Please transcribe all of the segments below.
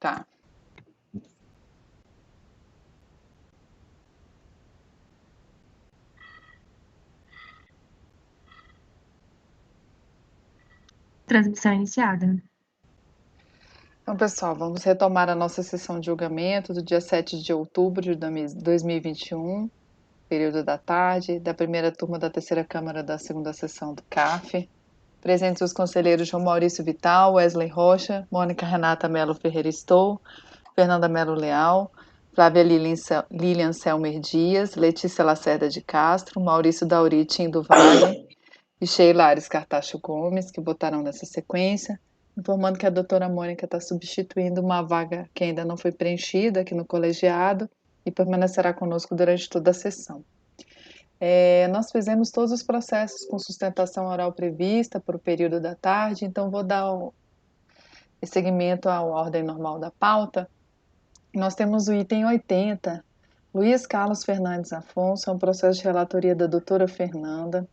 Tá. Transmissão iniciada. Então, pessoal, vamos retomar a nossa sessão de julgamento do dia 7 de outubro de 2021, período da tarde, da primeira turma da terceira Câmara da segunda sessão do CAF. Presentes os conselheiros João Maurício Vital, Wesley Rocha, Mônica Renata Melo Ferreira Estou, Fernanda Melo Leal, Flávia Lilian Selmer Dias, Letícia Lacerda de Castro, Maurício Dauri Tim do Vale e Sheila Ares Cartacho Gomes, que votarão nessa sequência, informando que a doutora Mônica está substituindo uma vaga que ainda não foi preenchida aqui no colegiado e permanecerá conosco durante toda a sessão. Nós fizemos todos os processos com sustentação oral prevista para o período da tarde, então vou dar seguimento à ordem normal da pauta. Nós temos o item 80, Luiz Carlos Fernandes Afonso, é um processo de relatoria da doutora Fernanda.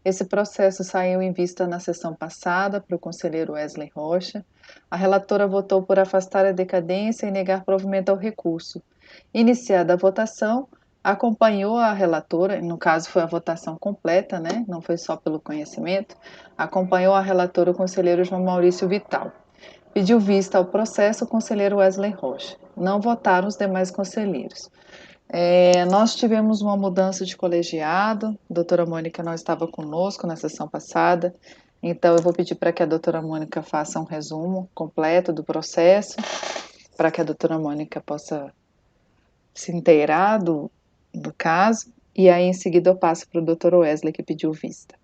Esse processo saiu em vista na sessão passada para o conselheiro Wesley Rocha. A relatora votou por afastar a decadência e negar provimento ao recurso. Iniciada a votação, acompanhou a relatora, no caso foi a votação completa, né? Não foi só pelo conhecimento, acompanhou a relatora o conselheiro João Maurício Vital. Pediu vista ao processo o conselheiro Wesley Rocha. Não votaram os demais conselheiros. Nós tivemos uma mudança de colegiado, a doutora Mônica não estava conosco na sessão passada, então eu vou pedir para que a doutora Mônica faça um resumo completo do processo, para que a doutora Mônica possa se inteirar do caso, e aí em seguida eu passo para o doutor Wesley, que pediu vista.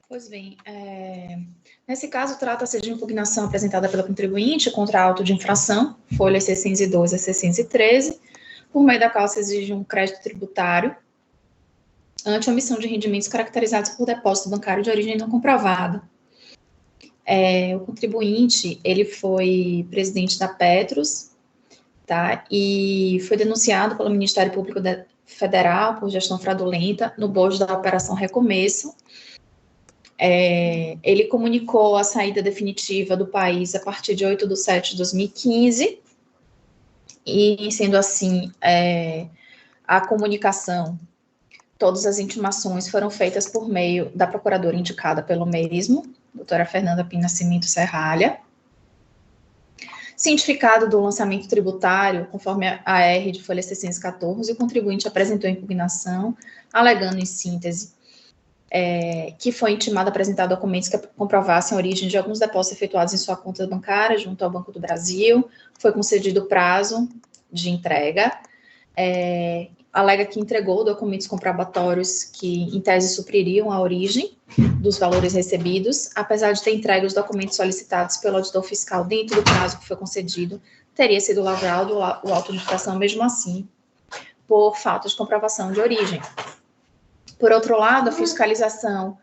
Pois bem, nesse caso trata-se de impugnação apresentada pela contribuinte contra auto de infração, folhas 612 a 613, por meio da qual se exige um crédito tributário ante omissão de rendimentos caracterizados por depósito bancário de origem não comprovada. O contribuinte, ele foi presidente da Petros, tá? E foi denunciado pelo Ministério Público Federal por gestão fraudulenta no bojo da Operação Recomeço. Ele comunicou a saída definitiva do país a partir de 8/7 de 2015, e sendo assim, a comunicação, todas as intimações foram feitas por meio da procuradora indicada pelo mesmo, doutora Fernanda Pinascimento Serralha. Cientificado do lançamento tributário, conforme a AR de folha 614, o contribuinte apresentou impugnação, alegando em síntese que foi intimado a apresentar documentos que comprovassem a origem de alguns depósitos efetuados em sua conta bancária junto ao Banco do Brasil, foi concedido o prazo de entrega, alega que entregou documentos comprobatórios que, em tese, supririam a origem dos valores recebidos, apesar de ter entregue os documentos solicitados pelo auditor fiscal dentro do prazo que foi concedido, teria sido lavrado o auto de infração mesmo assim, por falta de comprovação de origem. Por outro lado, a fiscalização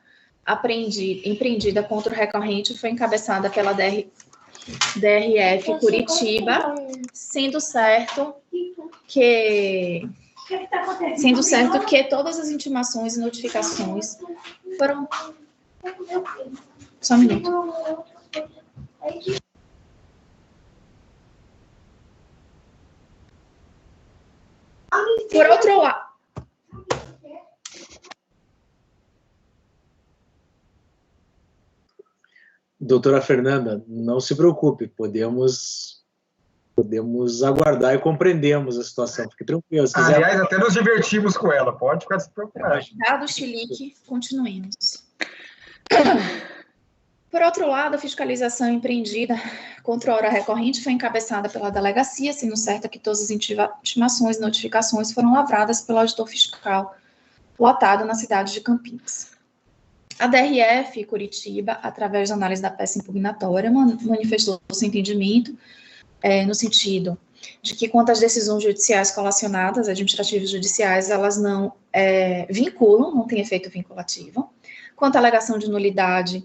empreendida contra o recorrente foi encabeçada pela DRF Curitiba, sendo certo que todas as intimações e notificações foram... Só um minuto. Por outro lado... Doutora Fernanda, não se preocupe, podemos aguardar e compreendemos a situação, fique tranquilo. Se quiser... Aliás, até nos divertimos com ela, pode ficar despreocupado. Dado o chilique, continuemos. Por outro lado, a fiscalização empreendida contra a hora recorrente foi encabeçada pela delegacia, sendo certa que todas as intimações e notificações foram lavradas pelo auditor fiscal lotado na cidade de Campinas. A DRF Curitiba, através da análise da peça impugnatória, manifestou seu entendimento no sentido de que, quanto às decisões judiciais colacionadas, administrativas judiciais, elas não vinculam, não têm efeito vinculativo. Quanto à alegação de nulidade,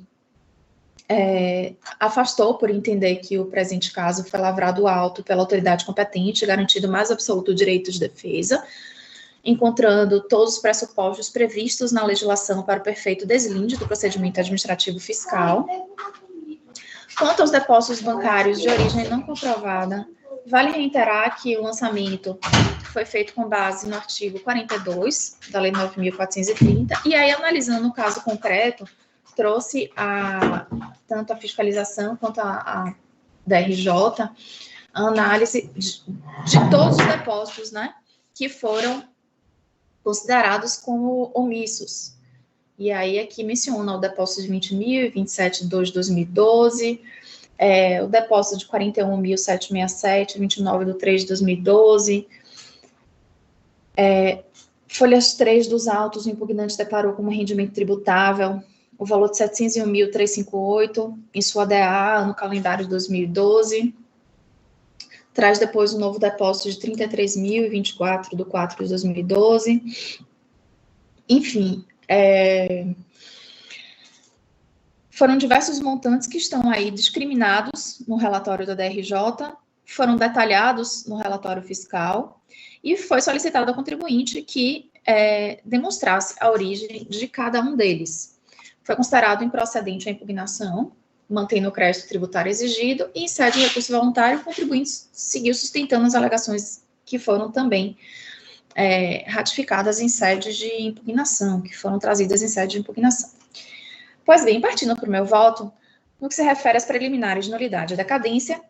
afastou por entender que o presente caso foi lavrado auto pela autoridade competente, garantido mais absoluto direito de defesa, encontrando todos os pressupostos previstos na legislação para o perfeito deslinde do procedimento administrativo fiscal. Quanto aos depósitos bancários de origem não comprovada, vale reiterar que o lançamento foi feito com base no artigo 42 da Lei 9.430, e aí, analisando o caso concreto, trouxe tanto a fiscalização quanto a DRJ, a análise de todos os depósitos, né, que foram considerados como omissos. E aí aqui menciona o depósito de 20.000, 27.2 de 2012, o depósito de 41.767, 29/3 de 2012, folhas 3 dos autos, o impugnante declarou como rendimento tributável o valor de 701.358 em sua DA no calendário de 2012, traz depois um novo depósito de 33.024 do 4 de 2012, enfim, foram diversos montantes que estão aí discriminados no relatório da DRJ, foram detalhados no relatório fiscal, e foi solicitado ao contribuinte que demonstrasse a origem de cada um deles. Foi considerado improcedente a impugnação, mantendo o crédito tributário exigido, e em sede de recurso voluntário, o contribuinte seguiu sustentando as alegações que foram também ratificadas em sede de impugnação, que foram trazidas em sede de impugnação. Pois bem, partindo para o meu voto, no que se refere às preliminares de nulidade e decadência,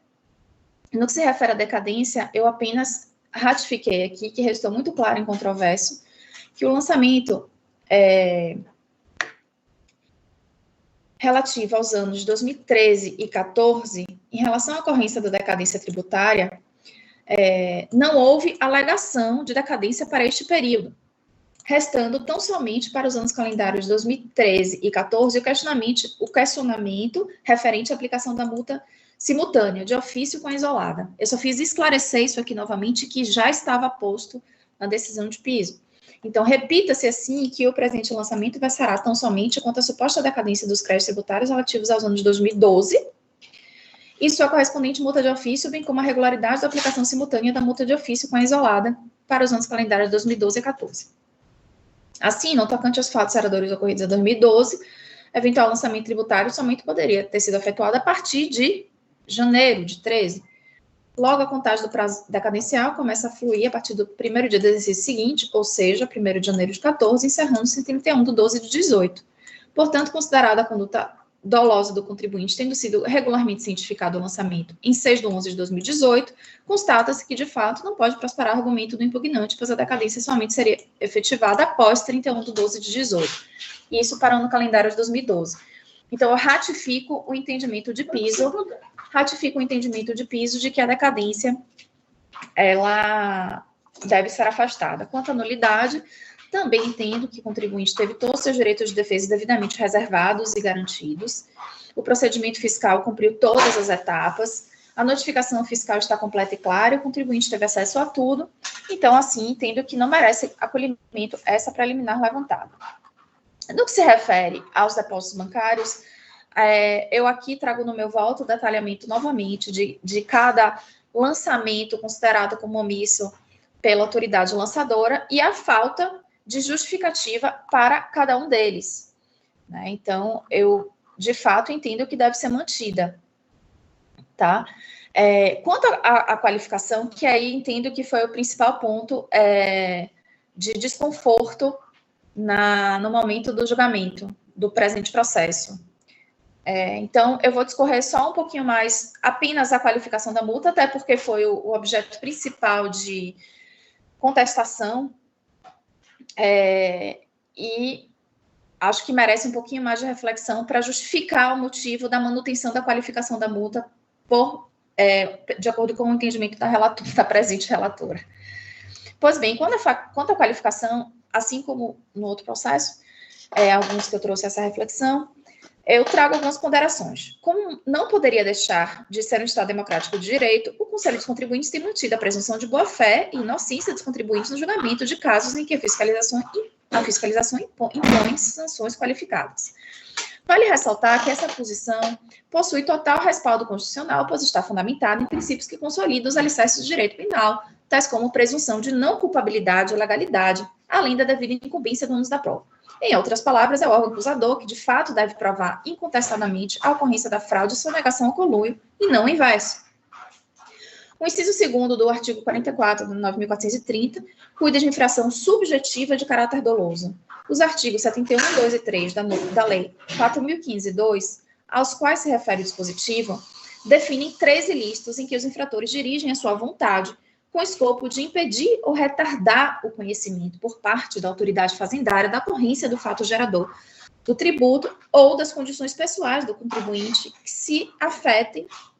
no que se refere à decadência, eu apenas ratifiquei aqui, que restou muito claro em controvérsia, que o lançamento relativo aos anos de 2013 e 2014, em relação à ocorrência da decadência tributária, não houve alegação de decadência para este período, restando tão somente para os anos calendários de 2013 e 2014 o questionamento referente à aplicação da multa simultânea, de ofício com a isolada. Eu só fiz esclarecer isso aqui novamente, que já estava posto na decisão de piso. Então, repita-se assim que o presente lançamento versará tão somente quanto a suposta decadência dos créditos tributários relativos aos anos de 2012 e sua correspondente multa de ofício, bem como a regularidade da aplicação simultânea da multa de ofício com a isolada para os anos calendários de 2012 e 2014. Assim, no tocante aos fatos geradores ocorridos em 2012, eventual lançamento tributário somente poderia ter sido efetuado a partir de janeiro de 13. Logo, a contagem do prazo decadencial começa a fluir a partir do primeiro dia do exercício seguinte, ou seja, 1º de janeiro de 14, encerrando-se em 31/12 de 18. Portanto, considerada a conduta dolosa do contribuinte tendo sido regularmente cientificado o lançamento em 6/11 de 2018, constata-se que, de fato, não pode prosperar o argumento do impugnante, pois a decadência somente seria efetivada após 31/12 de 18. Isso para o ano calendário de 2012. Então, eu ratifico o entendimento de piso de que a decadência, ela deve ser afastada. Quanto à nulidade, também entendo que o contribuinte teve todos os seus direitos de defesa devidamente reservados e garantidos. O procedimento fiscal cumpriu todas as etapas. A notificação fiscal está completa e clara, o contribuinte teve acesso a tudo. Então, assim, entendo que não merece acolhimento essa preliminar levantada. No que se refere aos depósitos bancários, eu aqui trago no meu voto o detalhamento novamente de cada lançamento considerado como omisso pela autoridade lançadora e a falta de justificativa para cada um deles, né? Então, eu, de fato, entendo que deve ser mantida, tá? Quanto à qualificação, que aí entendo que foi o principal ponto de desconforto no momento do julgamento do presente processo. Então, eu vou discorrer só um pouquinho mais apenas a qualificação da multa, até porque foi o objeto principal de contestação, e acho que merece um pouquinho mais de reflexão para justificar o motivo da manutenção da qualificação da multa de acordo com o entendimento da presente relatora. Pois bem, quanto à qualificação, assim como no outro processo, alguns que eu trouxe essa reflexão, eu trago algumas ponderações. Como não poderia deixar de ser um Estado democrático de direito, o Conselho dos Contribuintes tem mantido a presunção de boa-fé e inocência dos contribuintes no julgamento de casos em que a fiscalização impõe sanções qualificadas. Vale ressaltar que essa posição possui total respaldo constitucional, pois está fundamentada em princípios que consolidam os alicerces do direito penal, tais como presunção de não culpabilidade ou legalidade, além da devida incumbência do ônus da prova. Em outras palavras, é o órgão acusador que, de fato, deve provar incontestadamente a ocorrência da fraude e sonegação ao conluio, e não o inverso. O inciso 2º do artigo 44 do 9.430 cuida de infração subjetiva de caráter doloso. Os artigos 71, 2 e 3 da Lei 4.015-2, aos quais se refere o dispositivo, definem 3 ilícitos em que os infratores dirigem a sua vontade, com o escopo de impedir ou retardar o conhecimento por parte da autoridade fazendária da ocorrência do fato gerador do tributo ou das condições pessoais do contribuinte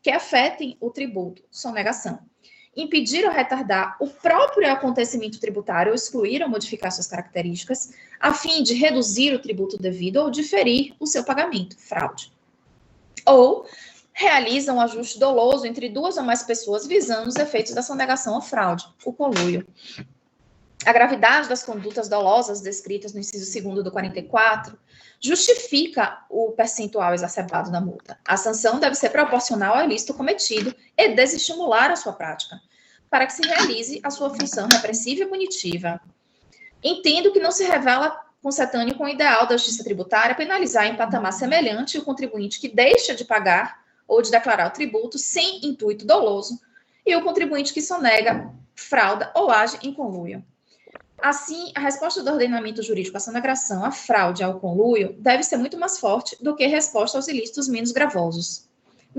que afetem o tributo, sonegação. Impedir ou retardar o próprio acontecimento tributário ou excluir ou modificar suas características, a fim de reduzir o tributo devido ou diferir o seu pagamento, fraude. Ou realizam um ajuste doloso entre 2 ou mais pessoas visando os efeitos da sonegação ou fraude, o conluio. A gravidade das condutas dolosas descritas no inciso 2º do 44 justifica o percentual exacerbado da multa. A sanção deve ser proporcional ao ilícito cometido e desestimular a sua prática, para que se realize a sua função repressiva e punitiva. Entendo que não se revela concetâneo com o ideal da justiça tributária penalizar em patamar semelhante o contribuinte que deixa de pagar ou de declarar o tributo sem intuito doloso e o contribuinte que sonega, frauda ou age em conluio. Assim, a resposta do ordenamento jurídico à sonegação, à fraude e ao conluio deve ser muito mais forte do que a resposta aos ilícitos menos gravosos.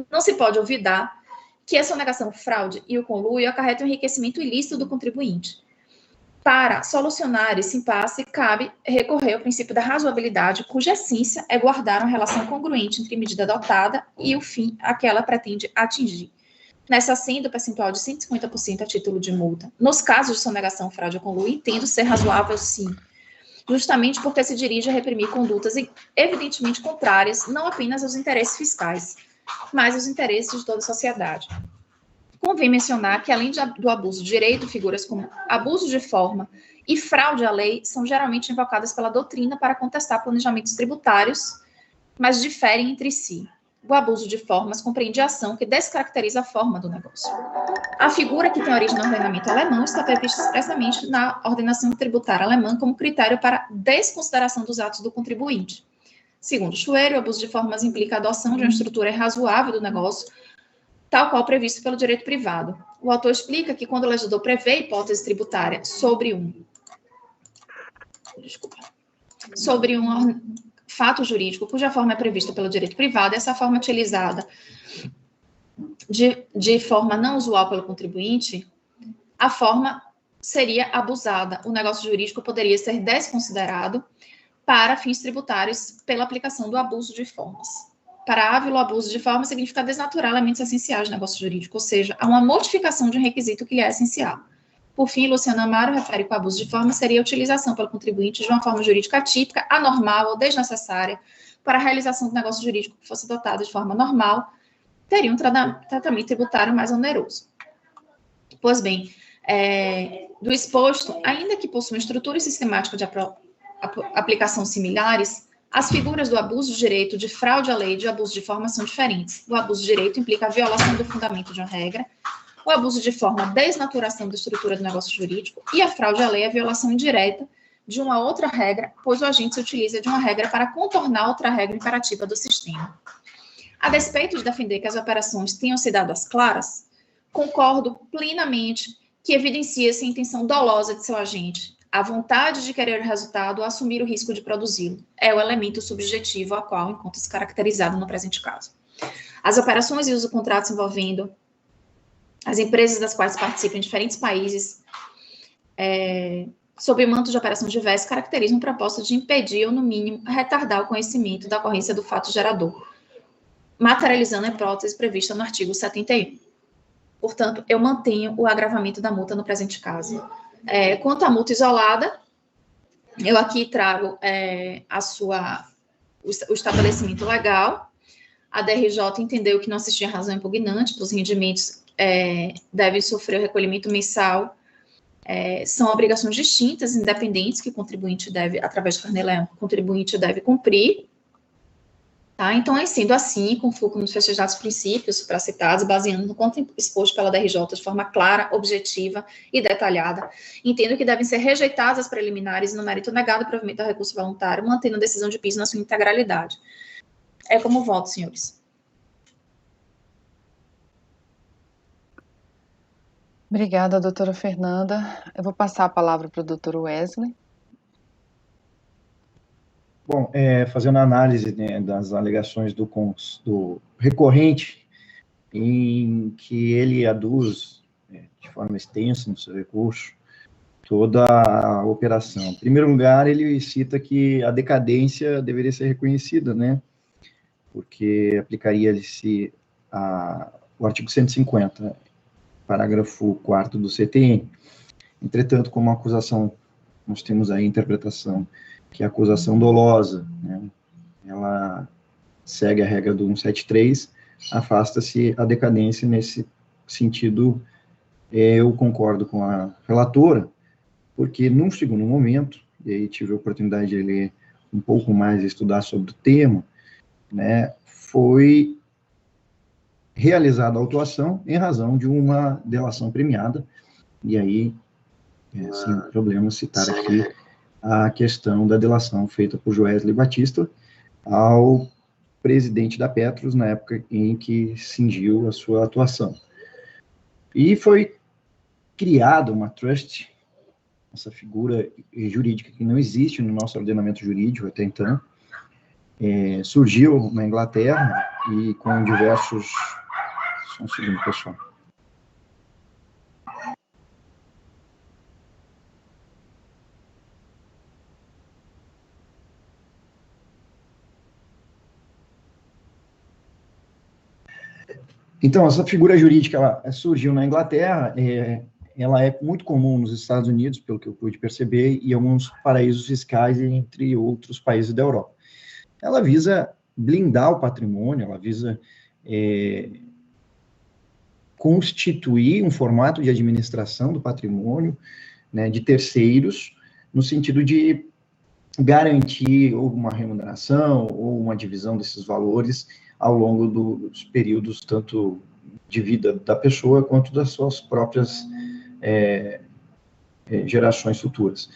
Não se pode olvidar que a sonegação, fraude e o conluio acarretam o enriquecimento ilícito do contribuinte. Para solucionar esse impasse, cabe recorrer ao princípio da razoabilidade, cuja essência é guardar uma relação congruente entre a medida adotada e o fim a que ela pretende atingir. Nessa senda, o percentual de 150% a título de multa. Nos casos de sonegação, fraude ou conluio, entendo ser razoável, sim, justamente porque se dirige a reprimir condutas evidentemente contrárias, não apenas aos interesses fiscais, mas aos interesses de toda a sociedade. Convém mencionar que, além do abuso de direito, figuras como abuso de forma e fraude à lei são geralmente invocadas pela doutrina para contestar planejamentos tributários, mas diferem entre si. O abuso de formas compreende a ação que descaracteriza a forma do negócio. A figura que tem origem no ordenamento alemão está prevista expressamente na ordenação tributária alemã como critério para desconsideração dos atos do contribuinte. Segundo Schwer, o abuso de formas implica a adoção de uma estrutura irrazoável do negócio, tal qual previsto pelo direito privado. O autor explica que quando o legislador prevê hipótese tributária sobre um fato jurídico cuja forma é prevista pelo direito privado, essa forma utilizada de forma não usual pelo contribuinte, a forma seria abusada. O negócio jurídico poderia ser desconsiderado para fins tributários pela aplicação do abuso de formas. Parável, o abuso de forma significa desnaturar elementos essenciais do negócio jurídico, ou seja, há uma modificação de um requisito que lhe é essencial. Por fim, Luciano Amaro refere que o abuso de forma seria a utilização pelo contribuinte de uma forma jurídica atípica, anormal ou desnecessária para a realização do negócio jurídico que fosse adotado de forma normal, teria um tratamento tributário mais oneroso. Pois bem, do exposto, ainda que possuam estrutura e sistemática de aplicação similares, as figuras do abuso de direito, de fraude à lei e de abuso de forma são diferentes. O abuso de direito implica a violação do fundamento de uma regra, o abuso de forma, a desnaturação da estrutura do negócio jurídico, e a fraude à lei é a violação indireta de uma outra regra, pois o agente se utiliza de uma regra para contornar outra regra imperativa do sistema. A despeito de defender que as operações tenham se dado às claras, concordo plenamente que evidencia-se a intenção dolosa de seu agente, a vontade de querer o resultado ou assumir o risco de produzi-lo. É o elemento subjetivo a qual encontra-se caracterizado no presente caso. As operações e os contratos envolvendo as empresas das quais participam em diferentes países, sob o manto de operação diversa, caracterizam um propósito de impedir ou, no mínimo, retardar o conhecimento da ocorrência do fato gerador, materializando a hipótese prevista no artigo 71. Portanto, eu mantenho o agravamento da multa no presente caso. Quanto à multa isolada, eu aqui trago o estabelecimento legal. A DRJ entendeu que não existia razão impugnante, os rendimentos devem sofrer o recolhimento mensal, são obrigações distintas, independentes, que o contribuinte deve, através de Carnê-Leão, o contribuinte deve cumprir. Tá? Então, sendo assim, com foco nos festejados princípios supracitados, baseando no quanto exposto pela DRJ de forma clara, objetiva e detalhada, entendo que devem ser rejeitadas as preliminares e, no mérito negado, o provimento do recurso voluntário, mantendo a decisão de piso na sua integralidade. É como voto, senhores. Obrigada, doutora Fernanda. Eu vou passar a palavra para o doutor Wesley. Bom, fazendo a análise, né, das alegações do recorrente, em que ele aduz, de forma extensa no seu recurso, toda a operação. Em primeiro lugar, ele cita que a decadência deveria ser reconhecida, né, porque aplicaria-se o artigo 150, parágrafo 4º do CTN. Entretanto, como acusação, nós temos aí a interpretação que a acusação dolosa, né, ela segue a regra do 173, afasta-se a decadência. Nesse sentido, eu concordo com a relatora, porque num segundo momento, e aí tive a oportunidade de ler um pouco mais e estudar sobre o tema, né, foi realizada a autuação em razão de uma delação premiada, e aí, sem problema citar aqui a questão da delação feita por Joesley Batista ao presidente da Petros, na época em que cingiu a sua atuação. E foi criada uma trust, essa figura jurídica que não existe no nosso ordenamento jurídico até então, surgiu na Inglaterra e com diversos... Só um segundo, pessoal. Então, essa figura jurídica, ela surgiu na Inglaterra, ela é muito comum nos Estados Unidos, pelo que eu pude perceber, e alguns paraísos fiscais, entre outros países da Europa. Ela visa blindar o patrimônio, ela visa constituir um formato de administração do patrimônio, né, de terceiros, no sentido de garantir ou uma remuneração ou uma divisão desses valores ao longo dos períodos, tanto de vida da pessoa, quanto das suas próprias gerações futuras.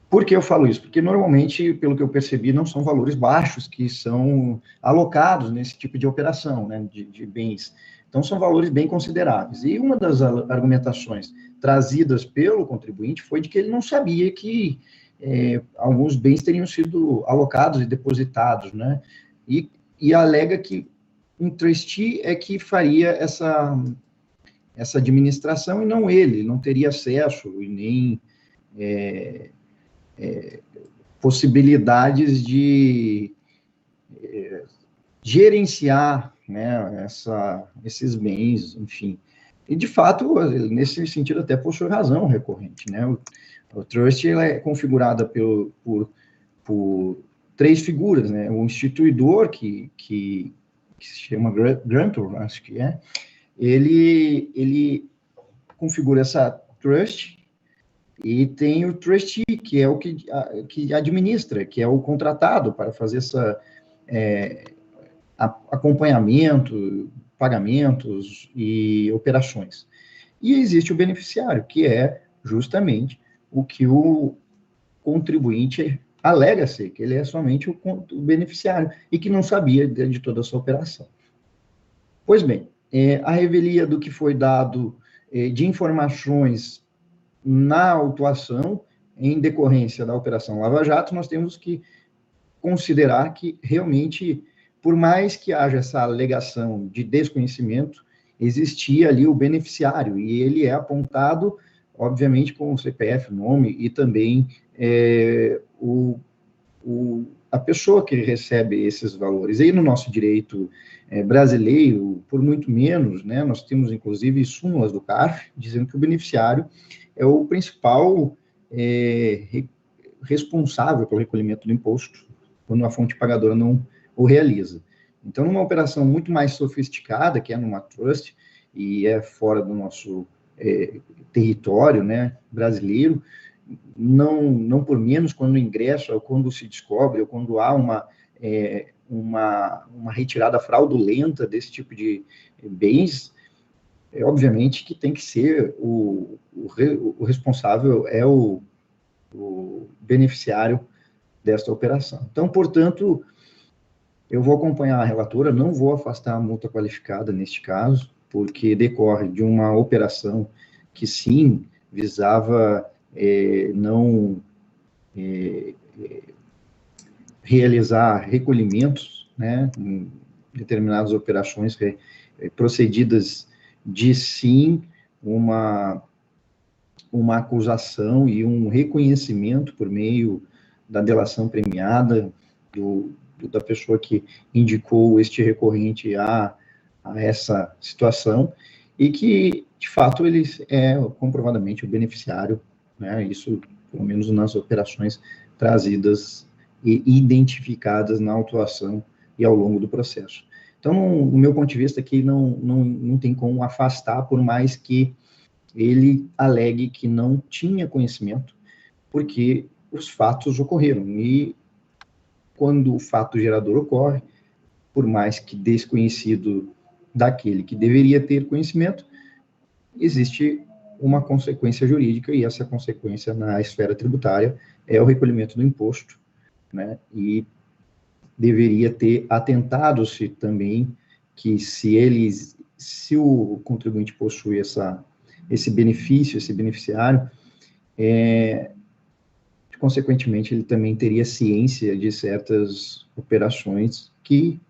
Por que eu falo isso? Porque, normalmente, pelo que eu percebi, não são valores baixos que são alocados nesse tipo de operação, né, de bens. Então, são valores bem consideráveis. E uma das argumentações trazidas pelo contribuinte foi de que ele não sabia que alguns bens teriam sido alocados e depositados, né, e alega que um trustee é que faria essa administração e não ele, não teria acesso e nem possibilidades de gerenciar, né, esses bens, enfim. E, de fato, nesse sentido, até possui razão o recorrente, né? O trust ela é configurada por três figuras, né? O instituidor, que se chama grantor, acho que ele configura essa trust, e tem o trustee, que é o que administra, que é o contratado para fazer acompanhamento, pagamentos e operações. E existe o beneficiário, que é justamente o que o contribuinte alega ser, que ele é somente o beneficiário e que não sabia de toda essa operação. Pois bem, a revelia do que foi dado de informações na autuação, em decorrência da Operação Lava Jato, nós temos que considerar que, realmente, por mais que haja essa alegação de desconhecimento, existia ali o beneficiário, e ele é apontado, obviamente, com o CPF, o nome, e também a pessoa que recebe esses valores. E no nosso direito brasileiro, por muito menos, né, nós temos, inclusive, súmulas do CARF, dizendo que o beneficiário é o principal responsável pelo recolhimento do imposto, quando a fonte pagadora não o realiza. Então, numa operação muito mais sofisticada, que é numa trust, e é fora do nosso território, né, brasileiro, não por menos, quando ingressa, ou quando se descobre, ou quando há uma retirada fraudulenta desse tipo de bens, obviamente que tem que ser o responsável é o beneficiário desta operação. Então, portanto, eu vou acompanhar a relatora, não vou afastar a multa qualificada neste caso, porque decorre de uma operação que, sim, visava não realizar recolhimentos, né, em determinadas operações procedidas de, sim, uma acusação e um reconhecimento por meio da delação premiada da pessoa que indicou este recorrente a essa situação, e que, de fato, ele é comprovadamente o beneficiário, né, isso, pelo menos nas operações trazidas e identificadas na autuação e ao longo do processo. Então, no meu ponto de vista, aqui não tem como afastar, por mais que ele alegue que não tinha conhecimento, porque os fatos ocorreram. E quando o fato gerador ocorre, por mais que desconhecido daquele que deveria ter conhecimento, existe uma consequência jurídica, e essa consequência na esfera tributária é o recolhimento do imposto, né? E deveria ter atentado-se também que se o contribuinte possui esse benefício, esse beneficiário, consequentemente, ele também teria ciência de certas operações que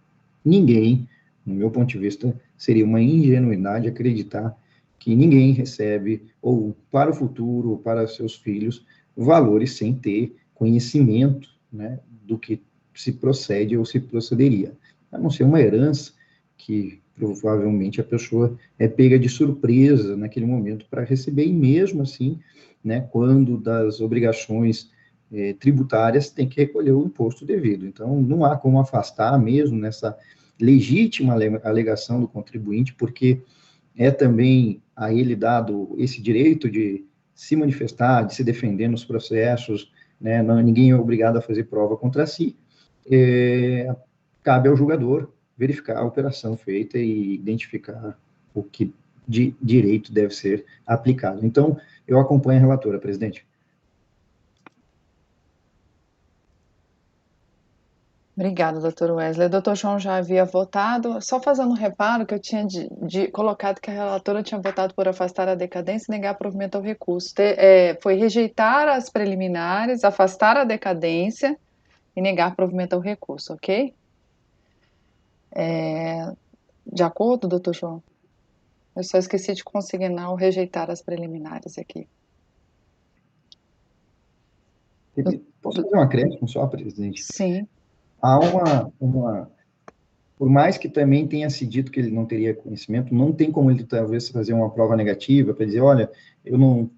ninguém, no meu ponto de vista, seria uma ingenuidade acreditar que ninguém recebe, ou para o futuro, ou para seus filhos, valores sem ter conhecimento, né, do que se procede ou se procederia. A não ser uma herança que provavelmente a pessoa é pega de surpresa naquele momento para receber, e mesmo assim, né, quando das obrigações tributárias, tem que recolher o imposto devido. Então, não há como afastar mesmo nessa legítima alegação do contribuinte, porque é também a ele dado esse direito de se manifestar, de se defender nos processos, né, ninguém é obrigado a fazer prova contra si, cabe ao julgador verificar a operação feita e identificar o que de direito deve ser aplicado. Então, eu acompanho a relatora, presidente. Obrigada, doutor Wesley. O doutor João já havia votado, só fazendo um reparo que eu tinha colocado que a relatora tinha votado por afastar a decadência e negar provimento ao recurso. Foi rejeitar as preliminares, afastar a decadência e negar provimento ao recurso, ok? De acordo, doutor João? Eu só esqueci de consignar o rejeitar as preliminares aqui. Posso fazer um acréscimo só, presidente? Sim. Há por mais que também tenha se dito que ele não teria conhecimento, não tem como ele talvez fazer uma prova negativa para dizer, olha, eu não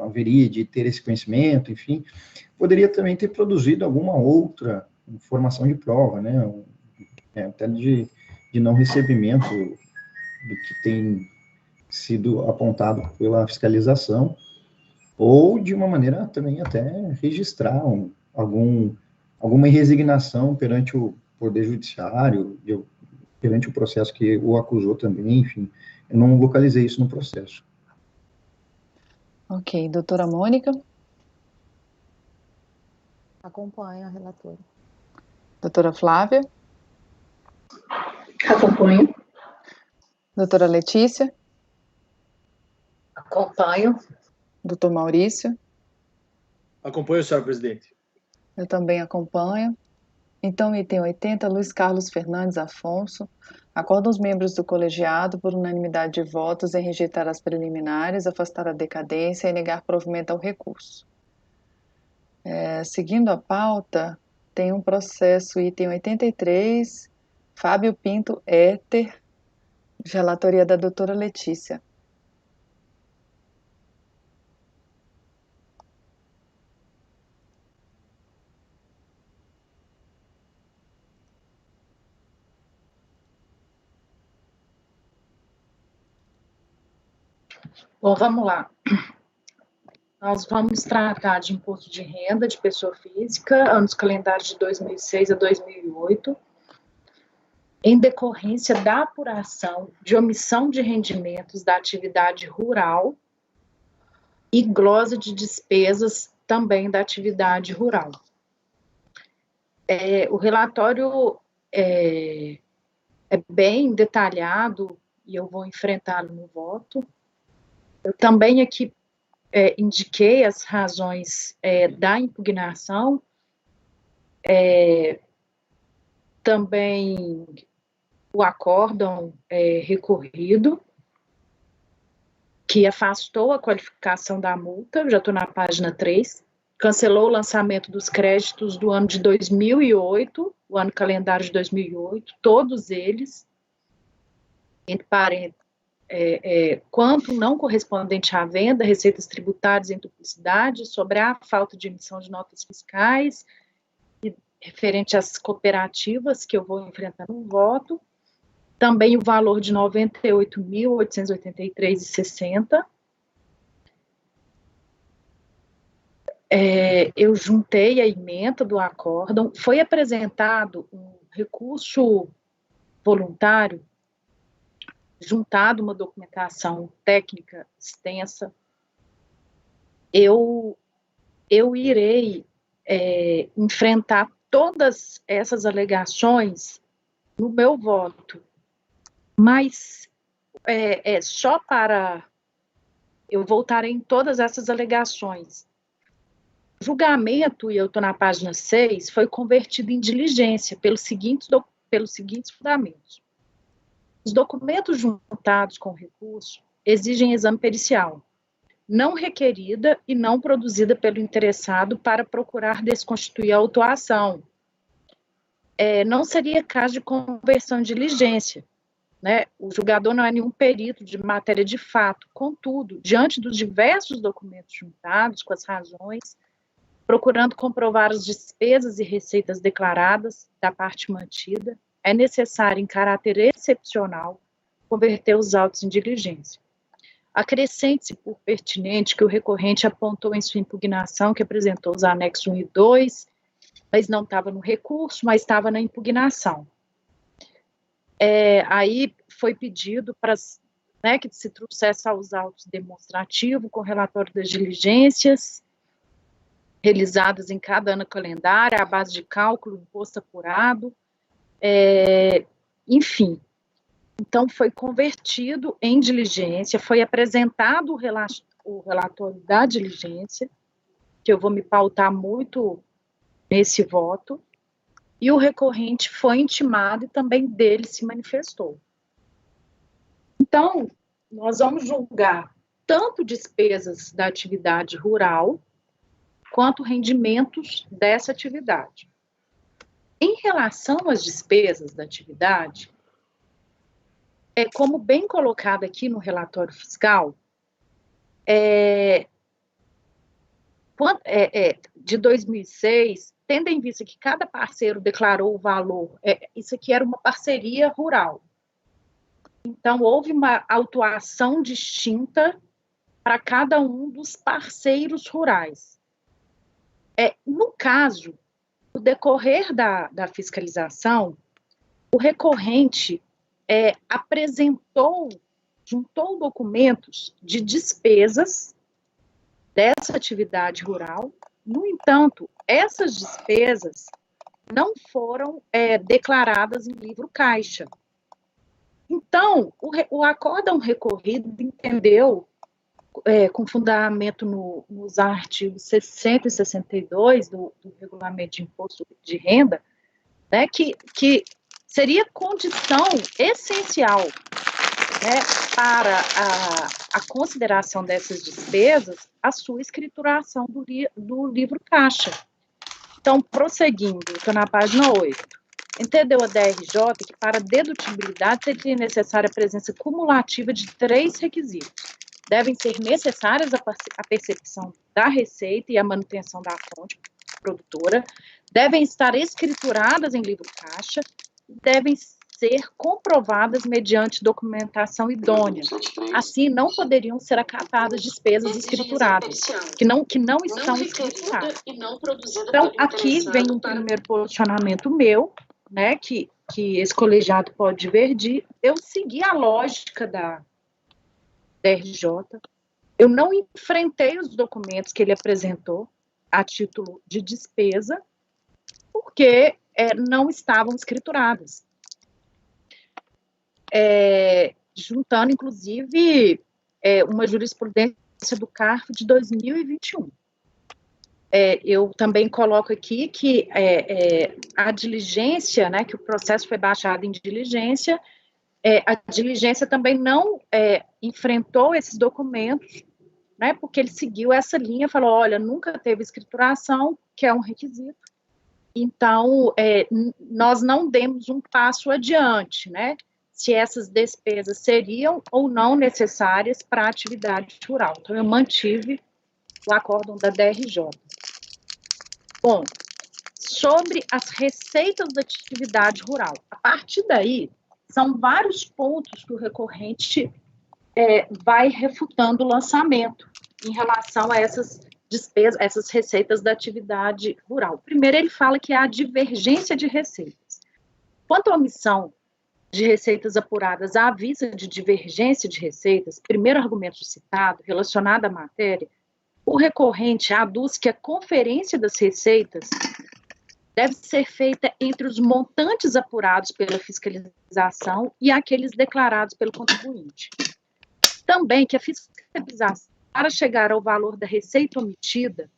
haveria de ter esse conhecimento, enfim, poderia também ter produzido alguma outra informação de prova, né, até de não recebimento do que tem sido apontado pela fiscalização, ou de uma maneira também até registrar alguma resignação perante o Poder Judiciário, perante o processo que o acusou também, enfim, eu não localizei isso no processo. Ok, doutora Mônica? Acompanho a relatora. Doutora Flávia? Acompanho. Doutora Letícia? Acompanho. Doutor Maurício? Acompanho, senhor presidente. Eu também acompanho. Então, item 80, Luiz Carlos Fernandes Afonso. Acordam os membros do colegiado, por unanimidade de votos, em rejeitar as preliminares, afastar a decadência e negar provimento ao recurso. Seguindo a pauta, tem um processo, item 83, Fábio Pinto Éter, de relatoria da doutora Letícia. Bom, vamos lá. nós vamos tratar de imposto de renda de pessoa física, anos calendários de 2006 a 2008, em decorrência da apuração de omissão de rendimentos da atividade rural e glosa de despesas também da atividade rural. O relatório é bem detalhado e eu vou enfrentá-lo no voto. Eu também aqui indiquei as razões da impugnação, também o acórdão recorrido, que afastou a qualificação da multa, já estou na página 3, cancelou o lançamento dos créditos do ano de 2008, o ano calendário de 2008, todos eles, entre parênteses, quanto não correspondente à venda, receitas tributárias em duplicidade, sobre a falta de emissão de notas fiscais, e referente às cooperativas, que eu vou enfrentar no voto, também o valor de R$ 98.883,60. Eu juntei a ementa do acórdão, foi apresentado um recurso voluntário, juntado uma documentação técnica extensa. Eu irei enfrentar todas essas alegações no meu voto, mas só para... Eu voltarei em todas essas alegações. O julgamento, e eu estou na página 6, foi convertido em diligência pelos seguintes fundamentos. Os documentos juntados com o recurso exigem exame pericial, não requerida e não produzida pelo interessado para procurar desconstituir a autuação. Não seria caso de conversão em diligência, né? O julgador não é nenhum perito de matéria de fato. Contudo, diante dos diversos documentos juntados com as razões, procurando comprovar as despesas e receitas declaradas da parte mantida, é necessário, em caráter excepcional, converter os autos em diligência. Acrescente-se por pertinente que o recorrente apontou em sua impugnação que apresentou os anexos 1 e 2, mas não estava no recurso, mas estava na impugnação. Aí foi pedido para que se trouxesse aos autos demonstrativos com relatório das diligências realizadas em cada ano calendário, à base de cálculo, imposto apurado, enfim. Então, foi convertido em diligência, foi apresentado o relatório da diligência, que eu vou me pautar muito nesse voto, e o recorrente foi intimado e também dele se manifestou. Então, nós vamos julgar tanto despesas da atividade rural, quanto rendimentos dessa atividade. Em relação às despesas da atividade, como bem colocado aqui no relatório fiscal, de 2006, tendo em vista que cada parceiro declarou o valor, isso aqui era uma parceria rural. Então, houve uma autuação distinta para cada um dos parceiros rurais. No caso, no decorrer da fiscalização, o recorrente juntou documentos de despesas dessa atividade rural. No entanto, essas despesas não foram declaradas em livro caixa. Então, o acórdão recorrido entendeu, com fundamento nos artigos 60 e 62 do Regulamento de Imposto de Renda, né, que seria condição essencial, né, para a consideração dessas despesas, a sua escrituração do livro caixa. Então, prosseguindo, estou na página 8. Entendeu a DRJ que para dedutibilidade seria necessária a presença cumulativa de 3 requisitos. Devem ser necessárias a percepção da receita e a manutenção da fonte produtora, devem estar escrituradas em livro caixa, devem ser comprovadas mediante documentação idônea. Assim, não poderiam ser acatadas despesas escrituradas, que não estão escrituradas. Então, aqui vem um primeiro posicionamento meu, né, que esse colegiado pode divergir. Eu segui a lógica da RJ, eu não enfrentei os documentos que ele apresentou a título de despesa, porque não estavam escrituradas. Juntando, inclusive, uma jurisprudência do CARF de 2021. Eu também coloco aqui que a diligência, né, que o processo foi baixado em diligência, a diligência também não enfrentou esses documentos, né, porque ele seguiu essa linha, falou, olha, nunca teve escrituração, que é um requisito, então, nós não demos um passo adiante, né, se essas despesas seriam ou não necessárias para a atividade rural. Então, eu mantive o acórdão da DRJ. Bom, sobre as receitas da atividade rural, a partir daí, são vários pontos que o recorrente vai refutando o lançamento em relação a essas despesas, essas receitas da atividade rural. Primeiro, ele fala que há divergência de receitas. Quanto à omissão de receitas apuradas à vista de divergência de receitas, primeiro argumento citado, relacionado à matéria, o recorrente aduz que a conferência das receitas deve ser feita entre os montantes apurados pela fiscalização e aqueles declarados pelo contribuinte. Também que a fiscalização, para chegar ao valor da receita omitida,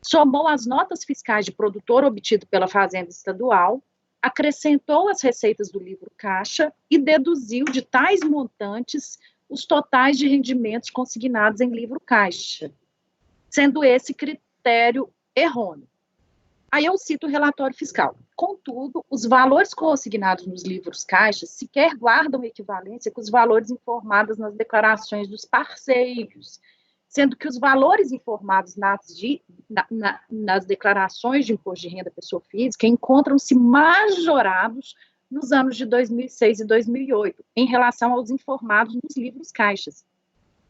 somou as notas fiscais de produtor obtido pela Fazenda Estadual, acrescentou as receitas do livro caixa e deduziu de tais montantes os totais de rendimentos consignados em livro caixa, sendo esse critério errôneo. Aí eu cito o relatório fiscal. Contudo, os valores consignados nos livros caixas sequer guardam equivalência com os valores informados nas declarações dos parceiros, sendo que os valores informados nas declarações de imposto de renda pessoa física encontram-se majorados nos anos de 2006 e 2008, em relação aos informados nos livros caixas,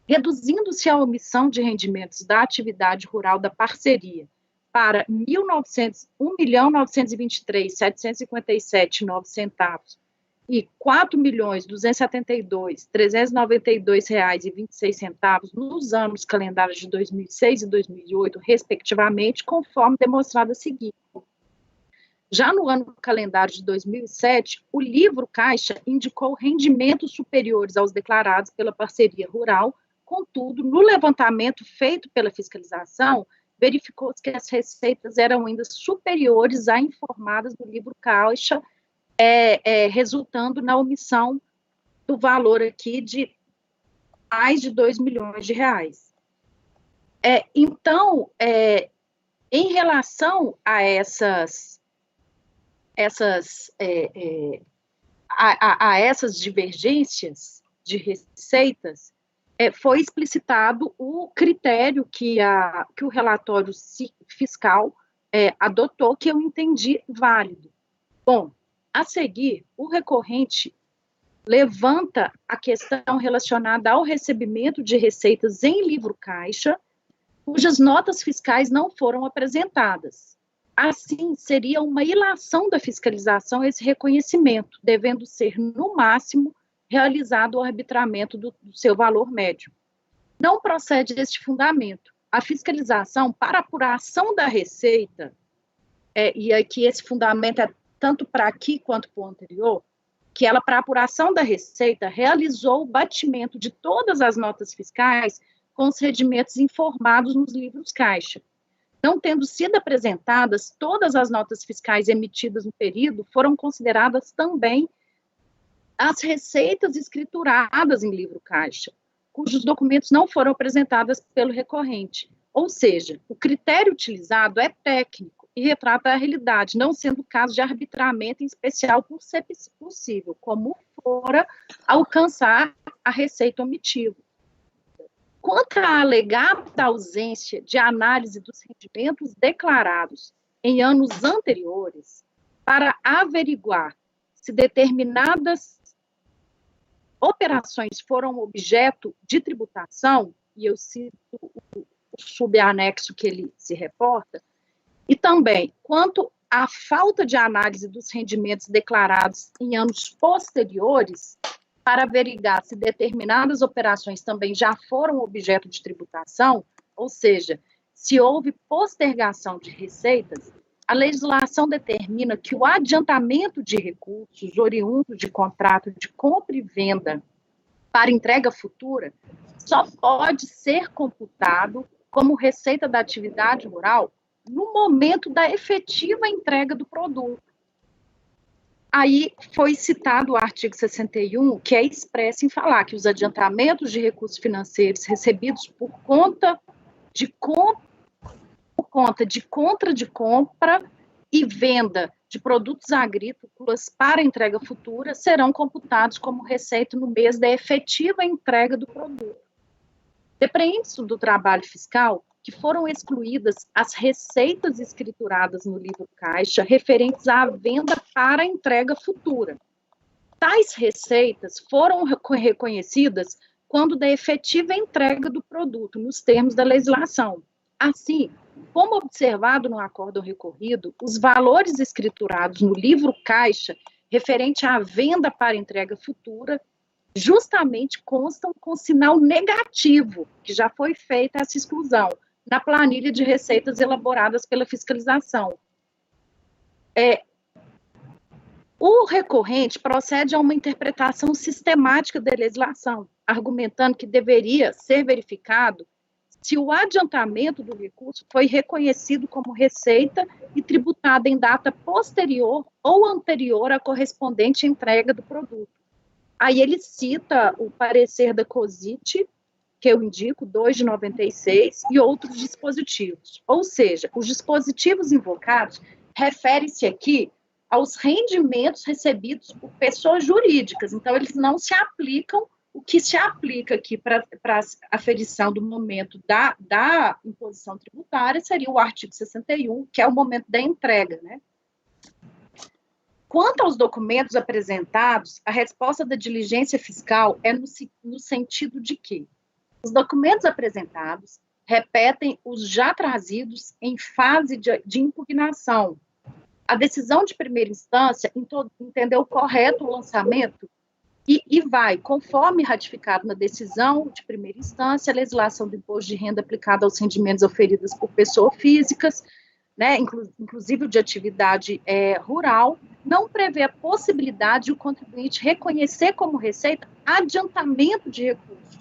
reduzindo-se a omissão de rendimentos da atividade rural da parceria para R$ 1.923.757,09 centavos e R$ 4.272.392,26 nos anos calendários de 2006 e 2008, respectivamente, conforme demonstrado a seguir. Já no ano calendário de 2007, o livro caixa indicou rendimentos superiores aos declarados pela parceria rural. Contudo, no levantamento feito pela fiscalização, verificou-se que as receitas eram ainda superiores a informadas no livro caixa, resultando na omissão do valor aqui de mais de R$ 2 milhões. Então, em relação a essas divergências de receitas, foi explicitado o critério que o relatório fiscal adotou, que eu entendi válido. Bom, a seguir, o recorrente levanta a questão relacionada ao recebimento de receitas em livro caixa, cujas notas fiscais não foram apresentadas. Assim, seria uma ilação da fiscalização esse reconhecimento, devendo ser, no máximo, realizado o arbitramento do seu valor médio. Não procede deste fundamento. A fiscalização, para apuração da receita, e aqui esse fundamento é tanto para aqui quanto para o anterior, que ela, para apuração da receita, realizou o batimento de todas as notas fiscais com os rendimentos informados nos livros caixa. Não tendo sido apresentadas, todas as notas fiscais emitidas no período foram consideradas também as receitas escrituradas em livro caixa, cujos documentos não foram apresentados pelo recorrente. Ou seja, o critério utilizado é técnico e retrata a realidade, não sendo caso de arbitramento, em especial por ser possível, como fora alcançar a receita omitida. Quanto à alegada ausência de análise dos rendimentos declarados em anos anteriores, para averiguar se determinadas operações foram objeto de tributação, e eu cito o subanexo que ele se reporta, e também quanto à falta de análise dos rendimentos declarados em anos posteriores, para averiguar se determinadas operações também já foram objeto de tributação, ou seja, se houve postergação de receitas, a legislação determina que o adiantamento de recursos oriundos de contrato de compra e venda para entrega futura só pode ser computado como receita da atividade rural no momento da efetiva entrega do produto. Aí foi citado o artigo 61, que é expresso em falar que os adiantamentos de recursos financeiros recebidos por conta de compra e venda de produtos agrícolas para entrega futura serão computados como receita no mês da efetiva entrega do produto. Depreende-se do trabalho fiscal que foram excluídas as receitas escrituradas no livro caixa referentes à venda para entrega futura. Tais receitas foram reconhecidas quando da efetiva entrega do produto, nos termos da legislação. Assim, como observado no acórdão recorrido, os valores escriturados no livro caixa referente à venda para entrega futura justamente constam com sinal negativo, que já foi feita essa exclusão, na planilha de receitas elaboradas pela fiscalização. O recorrente procede a uma interpretação sistemática da legislação, argumentando que deveria ser verificado se o adiantamento do recurso foi reconhecido como receita e tributado em data posterior ou anterior à correspondente entrega do produto. Aí ele cita o parecer da COSIT, que eu indico, 2 de 96, e outros dispositivos. Ou seja, os dispositivos invocados referem-se aqui aos rendimentos recebidos por pessoas jurídicas. Então, eles não se aplicam. O que se aplica aqui para a aferição do momento da imposição tributária seria o artigo 61, que é o momento da entrega, né? Quanto aos documentos apresentados, a resposta da diligência fiscal é no sentido de que os documentos apresentados repetem os já trazidos em fase de impugnação. A decisão de primeira instância entendeu correto o lançamento e vai, conforme ratificado na decisão de primeira instância, a legislação do imposto de renda aplicada aos rendimentos oferidos por pessoas físicas, né, inclusive o de atividade rural, não prevê a possibilidade de o contribuinte reconhecer como receita adiantamento de recursos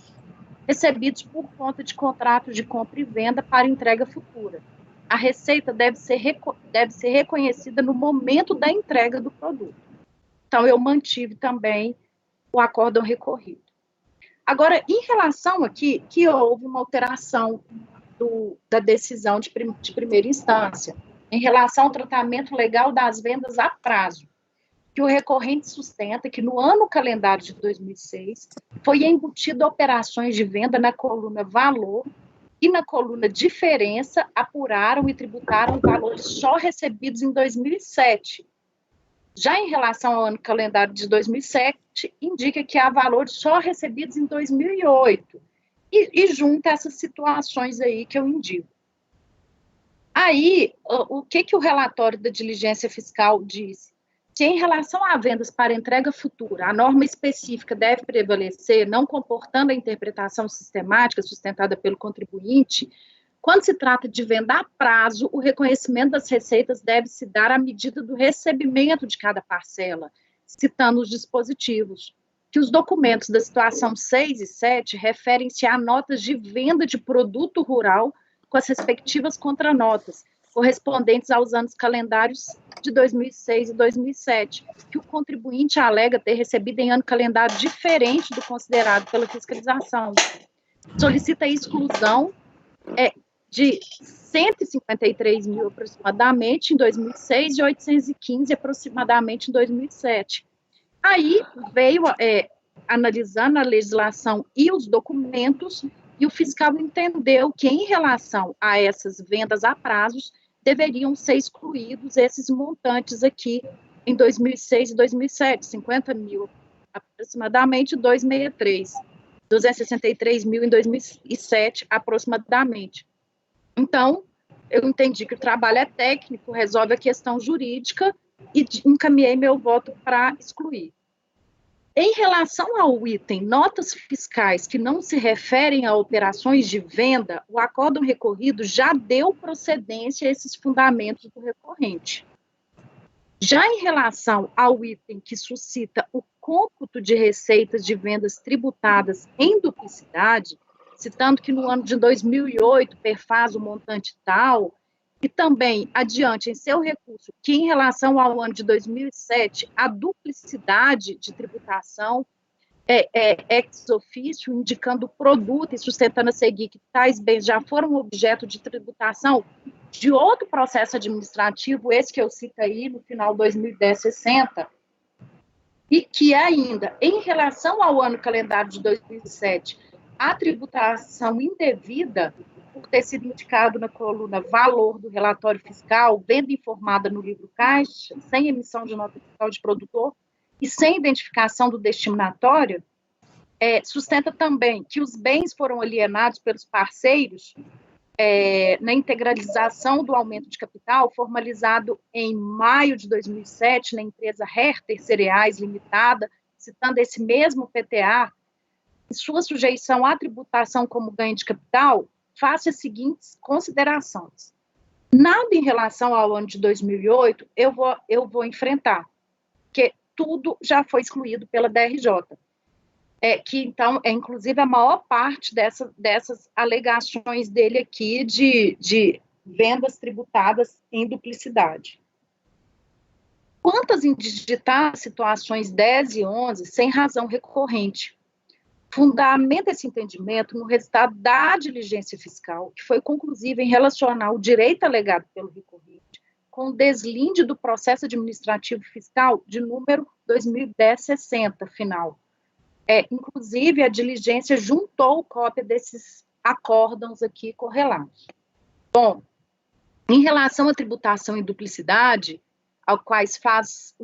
recebidos por conta de contratos de compra e venda para entrega futura. A receita deve ser reconhecida no momento da entrega do produto. Então, eu mantive também o acórdão recorrido. Agora, em relação aqui, que houve uma alteração da decisão de primeira instância, em relação ao tratamento legal das vendas a prazo, que o recorrente sustenta que no ano calendário de 2006 foi embutido operações de venda na coluna valor e na coluna diferença apuraram e tributaram valores só recebidos em 2007. Já em relação ao ano calendário de 2007, indica que há valores só recebidos em 2008. E junta essas situações aí que eu indico. Aí, o que o relatório da diligência fiscal diz? Se em relação a vendas para entrega futura, a norma específica deve prevalecer, não comportando a interpretação sistemática sustentada pelo contribuinte, quando se trata de venda a prazo, o reconhecimento das receitas deve se dar à medida do recebimento de cada parcela, citando os dispositivos, que os documentos da situação 6 e 7 referem-se a notas de venda de produto rural com as respectivas contranotas, correspondentes aos anos calendários de 2006 e 2007, que o contribuinte alega ter recebido em ano calendário diferente do considerado pela fiscalização. Solicita a exclusão de 153 mil aproximadamente em 2006 e 815 aproximadamente em 2007. Aí veio analisando a legislação e os documentos, e o fiscal entendeu que em relação a essas vendas a prazos, deveriam ser excluídos esses montantes aqui em 2006 e 2007, 50 mil aproximadamente, 263 mil em 2007 aproximadamente. Então, eu entendi que o trabalho é técnico, resolve a questão jurídica e encaminhei meu voto para excluir. Em relação ao item notas fiscais que não se referem a operações de venda, o acórdão recorrido já deu procedência a esses fundamentos do recorrente. Já em relação ao item que suscita o cômputo de receitas de vendas tributadas em duplicidade, citando que no ano de 2008 perfaz o montante tal, e também adiante em seu recurso que em relação ao ano de 2007 a duplicidade de tributação ex officio, indicando o produto e sustentando a seguir que tais bens já foram objeto de tributação de outro processo administrativo, esse que eu cito aí no final de 2010-60, e que ainda, em relação ao ano calendário de 2007, a tributação indevida, por ter sido indicado na coluna valor do relatório fiscal, venda informada no livro caixa, sem emissão de nota fiscal de produtor e sem identificação do destinatário, sustenta também que os bens foram alienados pelos parceiros na integralização do aumento de capital, formalizado em maio de 2007 na empresa Herter Cereais Limitada, citando esse mesmo PTA, em sua sujeição à tributação como ganho de capital, faça as seguintes considerações. Nada em relação ao ano de 2008 eu vou enfrentar, porque tudo já foi excluído pela DRJ. Que, então, inclusive, a maior parte dessas alegações dele aqui de vendas tributadas em duplicidade. Quantas indicitadas situações 10 e 11 sem razão recorrente? Fundamenta esse entendimento no resultado da diligência fiscal, que foi conclusiva em relacionar o direito alegado pelo recorrente com o deslinde do processo administrativo fiscal de número 2010-60, final. Inclusive, a diligência juntou cópia desses acórdãos aqui correlatos. Bom, em relação à tributação em duplicidade, ao quais faz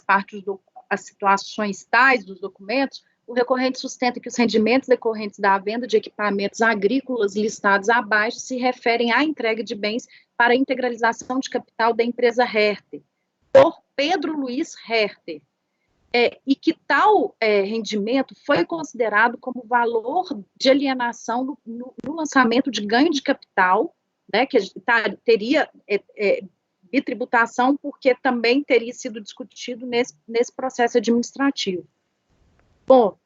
parte as situações tais dos documentos, o recorrente sustenta que os rendimentos decorrentes da venda de equipamentos agrícolas listados abaixo se referem à entrega de bens para a integralização de capital da empresa Herter, por Pedro Luiz Herter, e que tal rendimento foi considerado como valor de alienação no lançamento de ganho de capital, né, que teria bitributação, porque também teria sido discutido nesse processo administrativo. Bom,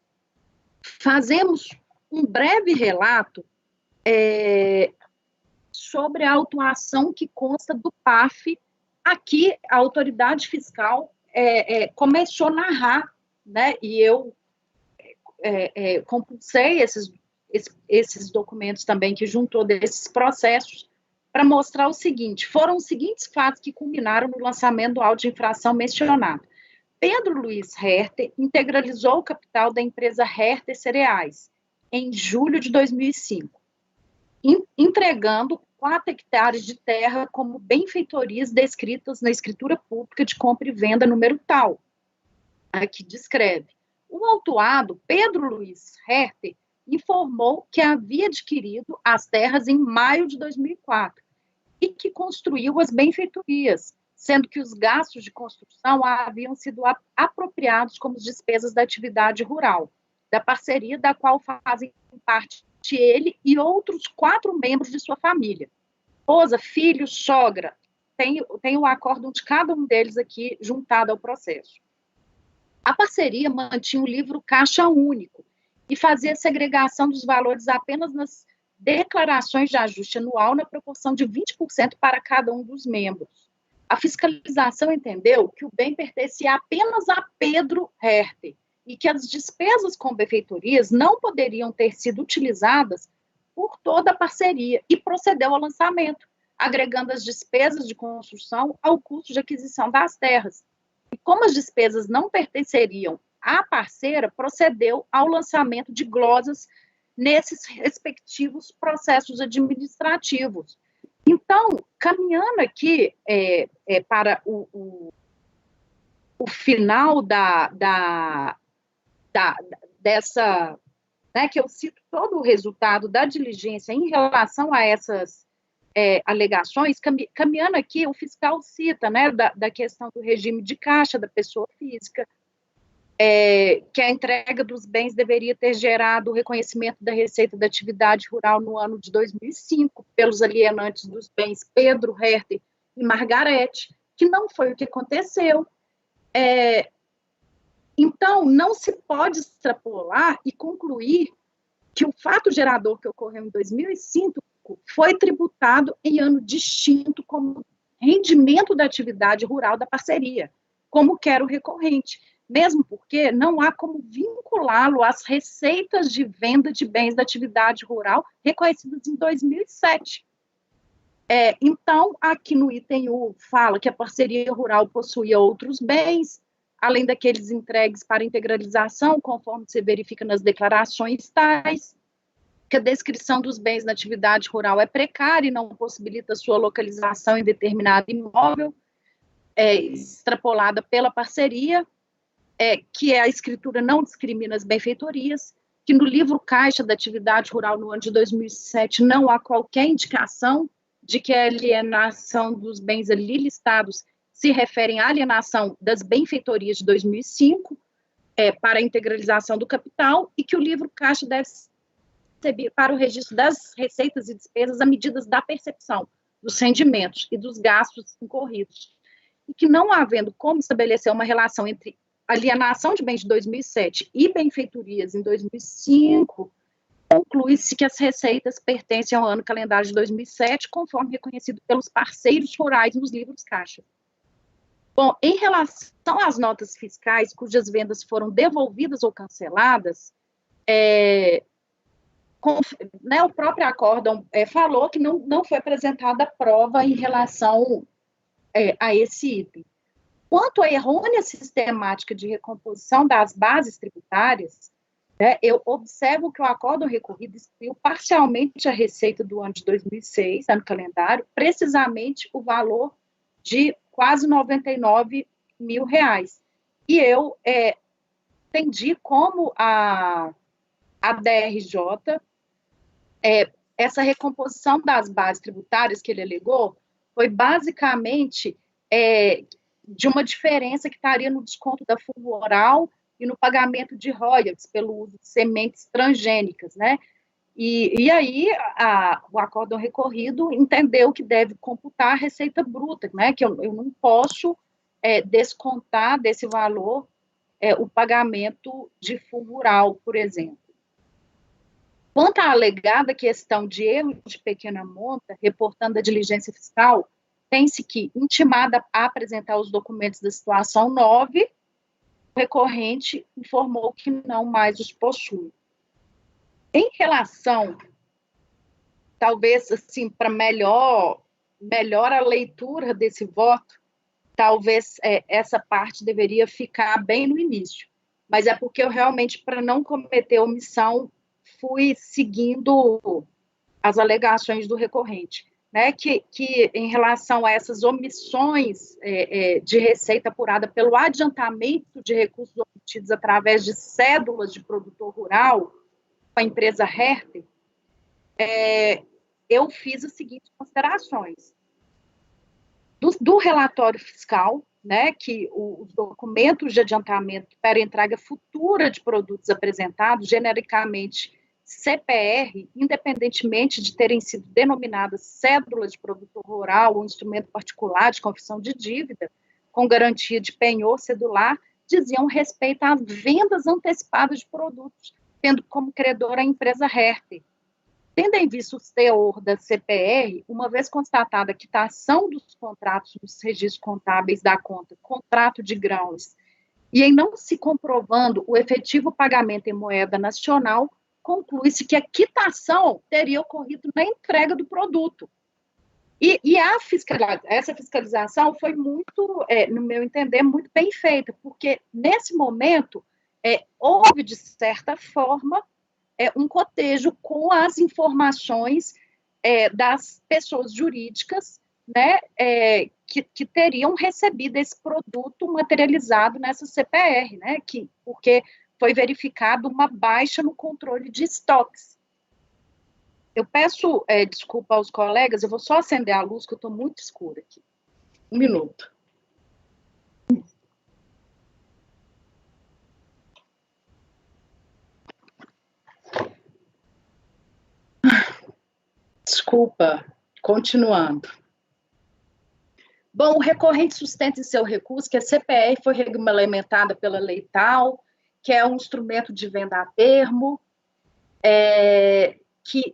fazemos um breve relato sobre a autuação que consta do PAF. Aqui, a autoridade fiscal começou a narrar, né, e eu compulsei esses documentos também que juntou desses processos para mostrar o seguinte: foram os seguintes fatos que culminaram no lançamento do auto de infração mencionado. Pedro Luiz Herter integralizou o capital da empresa Herter Cereais em julho de 2005, entregando 4 hectares de terra como benfeitorias descritas na escritura pública de compra e venda número tal. Aqui descreve. O autuado, Pedro Luiz Herter, informou que havia adquirido as terras em maio de 2004 e que construiu as benfeitorias, sendo que os gastos de construção haviam sido apropriados como despesas da atividade rural, da parceria da qual fazem parte ele e outros 4 membros de sua família. Esposa, filho, sogra, tem o acórdão de cada um deles aqui juntado ao processo. A parceria mantinha o livro caixa único e fazia segregação dos valores apenas nas declarações de ajuste anual na proporção de 20% para cada um dos membros. A fiscalização entendeu que o bem pertencia apenas a Pedro Herter e que as despesas com benfeitorias não poderiam ter sido utilizadas por toda a parceria e procedeu ao lançamento, agregando as despesas de construção ao custo de aquisição das terras. E como as despesas não pertenceriam à parceira, procedeu ao lançamento de glosas nesses respectivos processos administrativos. Então, caminhando aqui para o final dessa, né, que eu cito todo o resultado da diligência em relação a essas alegações, caminhando aqui, o fiscal cita, né, da questão do regime de caixa da pessoa física, que a entrega dos bens deveria ter gerado o reconhecimento da receita da atividade rural no ano de 2005 pelos alienantes dos bens Pedro, Herter e Margarete, que não foi o que aconteceu. Então, não se pode extrapolar e concluir que o fato gerador que ocorreu em 2005 foi tributado em ano distinto como rendimento da atividade rural da parceria, como quer o recorrente, mesmo porque não há como vinculá-lo às receitas de venda de bens da atividade rural reconhecidas em 2007. Então, aqui no item U, fala que a parceria rural possuía outros bens, além daqueles entregues para integralização, conforme se verifica nas declarações tais, que a descrição dos bens na atividade rural é precária e não possibilita sua localização em determinado imóvel, extrapolada pela parceria, que a escritura não discrimina as benfeitorias, que no livro caixa da atividade rural no ano de 2007 não há qualquer indicação de que a alienação dos bens ali listados se referem à alienação das benfeitorias de 2005 para a integralização do capital e que o livro caixa deve servir para o registro das receitas e despesas à medida da percepção dos rendimentos e dos gastos incorridos. E que não havendo como estabelecer uma relação entre alienação de bens de 2007 e benfeitorias em 2005, conclui-se que as receitas pertencem ao ano calendário de 2007, conforme reconhecido pelos parceiros rurais nos livros caixa. Bom, em relação às notas fiscais cujas vendas foram devolvidas ou canceladas, o próprio acórdão falou que não foi apresentada prova em relação a esse item. Quanto à errônea sistemática de recomposição das bases tributárias, eu observo que o acórdão recorrido excluiu parcialmente a receita do ano de 2006, ano calendário, precisamente o valor de quase R$99 mil. E eu entendi como a DRJ, essa recomposição das bases tributárias que ele alegou, foi basicamente de uma diferença que estaria no desconto da fundo oral e no pagamento de royalties pelo uso de sementes transgênicas, né? E aí o acórdão recorrido entendeu que deve computar a receita bruta, né? Que eu não posso descontar desse valor o pagamento de fundo oral, por exemplo. Quanto à alegada questão de erro de pequena monta, reportando a diligência fiscal, tem-se que, intimada a apresentar os documentos da situação 9, o recorrente informou que não mais os possui. Em relação, talvez, assim, para melhor a leitura desse voto, talvez essa parte deveria ficar bem no início, mas é porque eu realmente, para não cometer omissão, fui seguindo as alegações do recorrente. Né, que em relação a essas omissões de receita apurada pelo adiantamento de recursos obtidos através de cédulas de produtor rural com a empresa Herter, eu fiz as seguintes considerações. Do relatório fiscal, né, que os documentos de adiantamento para entrega futura de produtos apresentados, genericamente CPR, independentemente de terem sido denominadas cédulas de produtor rural ou instrumento particular de confissão de dívida, com garantia de penhor cedular, diziam respeito às vendas antecipadas de produtos, tendo como credora a empresa Herter. Tendo em vista o teor da CPR, uma vez constatada a quitação dos contratos nos registros contábeis da conta contrato de grãos, e em não se comprovando o efetivo pagamento em moeda nacional, conclui-se que a quitação teria ocorrido na entrega do produto. E essa fiscalização foi muito, no meu entender, muito bem feita, porque nesse momento houve, de certa forma, um cotejo com as informações das pessoas jurídicas, né, que teriam recebido esse produto materializado nessa CPR, né, porque foi verificado uma baixa no controle de estoques. Eu peço desculpa aos colegas, eu vou só acender a luz, que eu estou muito escura aqui. Um minuto. Desculpa, continuando. Bom, o recorrente sustenta em seu recurso que a CPR foi regulamentada pela lei tal, que é um instrumento de venda a termo,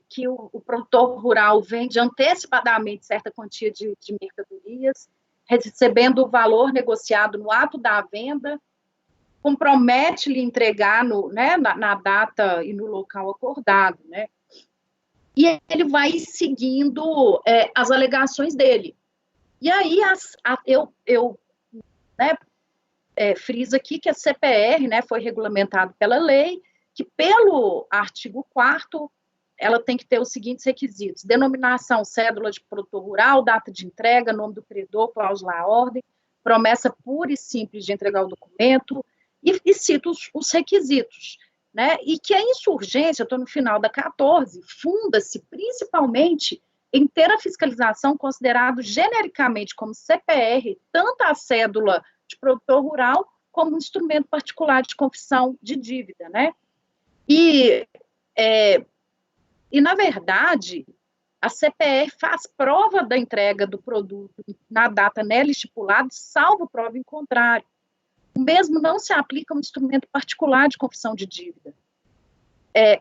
que o produtor rural vende antecipadamente certa quantia de mercadorias, recebendo o valor negociado no ato da venda, compromete-lhe entregar na data e no local acordado, né? E ele vai seguindo as alegações dele. E aí, eu friso aqui que a CPR, né, foi regulamentado pela lei, que pelo artigo 4º, ela tem que ter os seguintes requisitos: denominação, cédula de produtor rural, data de entrega, nome do credor, cláusula à ordem, promessa pura e simples de entregar o documento, e cito os requisitos, né? E que a insurgência, eu estou no final da 14, funda-se principalmente em ter a fiscalização considerado genericamente como CPR, tanto a cédula de produtor rural, como um instrumento particular de confissão de dívida, né? E na verdade, a CPR faz prova da entrega do produto na data nela estipulada, salvo prova em contrário. O mesmo não se aplica a um instrumento particular de confissão de dívida.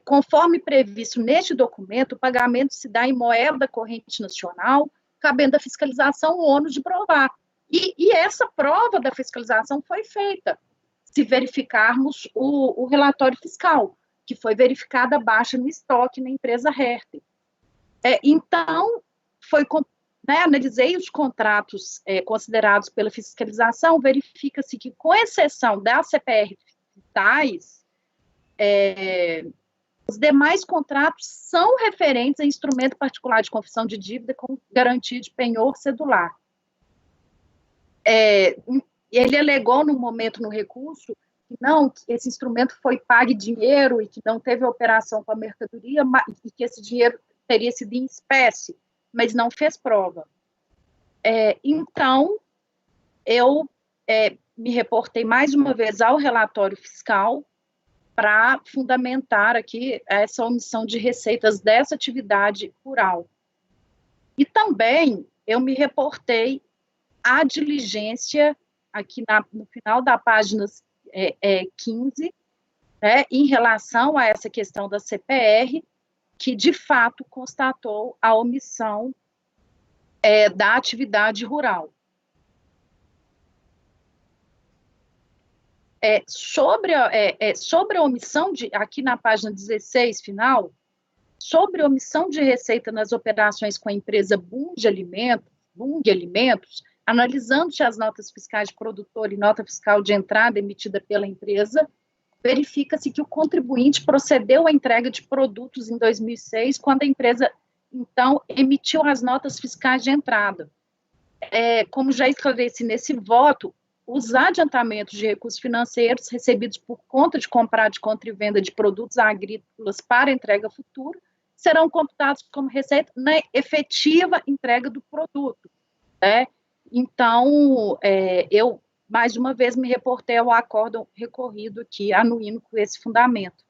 Conforme previsto neste documento, o pagamento se dá em moeda corrente nacional, cabendo à fiscalização o ônus de provar. E essa prova da fiscalização foi feita, se verificarmos o relatório fiscal, que foi verificada a baixa no estoque na empresa Herter. Então, analisei os contratos considerados pela fiscalização, verifica-se que, com exceção da CPR tais, os demais contratos são referentes a instrumento particular de confissão de dívida com garantia de penhor cedular. Ele alegou, no momento, no recurso, que não, que esse instrumento foi pago em dinheiro e que não teve operação com a mercadoria, e que esse dinheiro teria sido em espécie, mas não fez prova. Então, eu me reportei mais uma vez ao relatório fiscal para fundamentar aqui essa omissão de receitas dessa atividade rural. E também eu me reportei à diligência, aqui no final da página 15, né, em relação a essa questão da CPR, que de fato constatou a omissão da atividade rural. Sobre a omissão aqui na página 16, final, sobre a omissão de receita nas operações com a empresa Bung Alimentos, analisando-se as notas fiscais de produtor e nota fiscal de entrada emitida pela empresa, verifica-se que o contribuinte procedeu à entrega de produtos em 2006, quando a empresa, então, emitiu as notas fiscais de entrada. Como já esclareci nesse voto, os adiantamentos de recursos financeiros recebidos por conta de compra de contra e venda de produtos agrícolas para entrega futura serão computados como receita na efetiva entrega do produto, né? Então, eu, mais uma vez, me reportei ao acórdão recorrido aqui, anuindo com esse fundamento.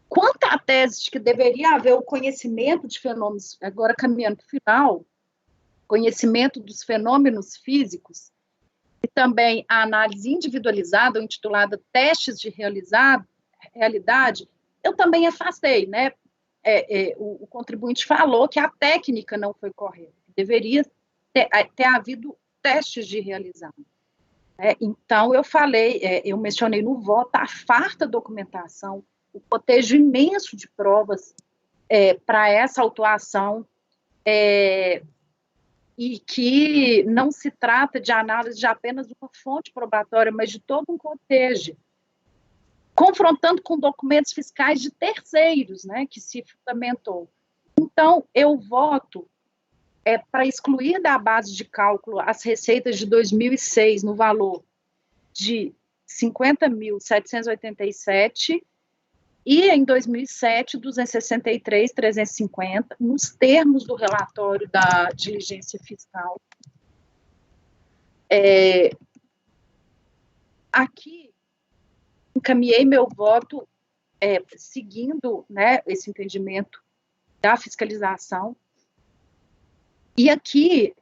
Quanto à tese de que deveria haver o conhecimento de fenômenos, agora caminhando para o final, conhecimento dos fenômenos físicos, e também a análise individualizada, ou intitulada Testes de Realidade, eu também afastei, né? O contribuinte falou que a técnica não foi correta, deveria ter havido testes de realizado. Então, eu falei, eu mencionei no voto a farta documentação, o cotejo imenso de provas para essa autuação, e que não se trata de análise de apenas uma fonte probatória, mas de todo um cotejo, confrontando com documentos fiscais de terceiros, né, que se fundamentou. Então, eu voto para excluir da base de cálculo as receitas de 2006 no valor de 50.787 e em 2007, 263.350, nos termos do relatório da diligência fiscal. Aqui, encaminhei meu voto seguindo, né, esse entendimento da fiscalização. E aqui,